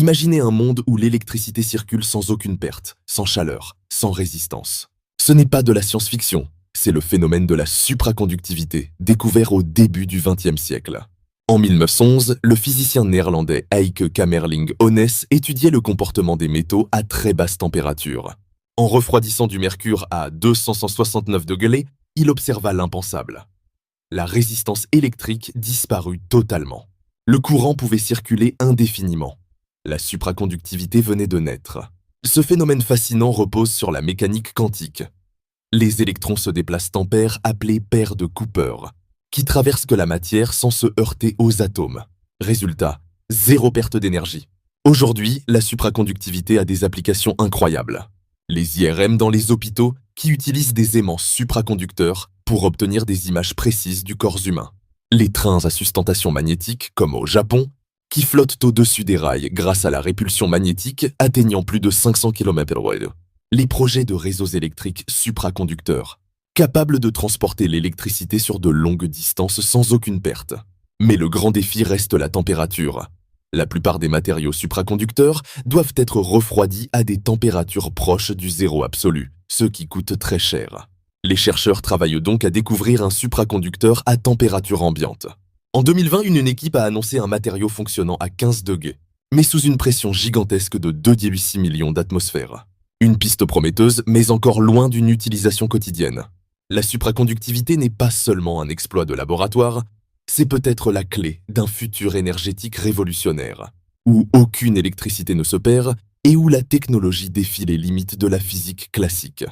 Imaginez un monde où l'électricité circule sans aucune perte, sans chaleur, sans résistance. Ce n'est pas de la science-fiction, c'est le phénomène de la supraconductivité, découvert au début du XXe siècle. En 1911, le physicien néerlandais Heike Kamerlingh Onnes étudiait le comportement des métaux à très basse température. En refroidissant du mercure à 269 degrés, il observa l'impensable. La résistance électrique disparut totalement. Le courant pouvait circuler indéfiniment. La supraconductivité venait de naître. Ce phénomène fascinant repose sur la mécanique quantique. Les électrons se déplacent en paires appelées paires de Cooper, qui traversent la matière sans se heurter aux atomes. Résultat, zéro perte d'énergie. Aujourd'hui, la supraconductivité a des applications incroyables. Les IRM dans les hôpitaux qui utilisent des aimants supraconducteurs pour obtenir des images précises du corps humain. Les trains à sustentation magnétique, comme au Japon, qui flottent au-dessus des rails grâce à la répulsion magnétique atteignant plus de 500 km/h. Les projets de réseaux électriques supraconducteurs, capables de transporter l'électricité sur de longues distances sans aucune perte. Mais le grand défi reste la température. La plupart des matériaux supraconducteurs doivent être refroidis à des températures proches du zéro absolu, ce qui coûte très cher. Les chercheurs travaillent donc à découvrir un supraconducteur à température ambiante. En 2020, une équipe a annoncé un matériau fonctionnant à 15 degrés, mais sous une pression gigantesque de 2,6 millions d'atmosphères. Une piste prometteuse, mais encore loin d'une utilisation quotidienne. La supraconductivité n'est pas seulement un exploit de laboratoire, c'est peut-être la clé d'un futur énergétique révolutionnaire, où aucune électricité ne se perd et où la technologie défie les limites de la physique classique.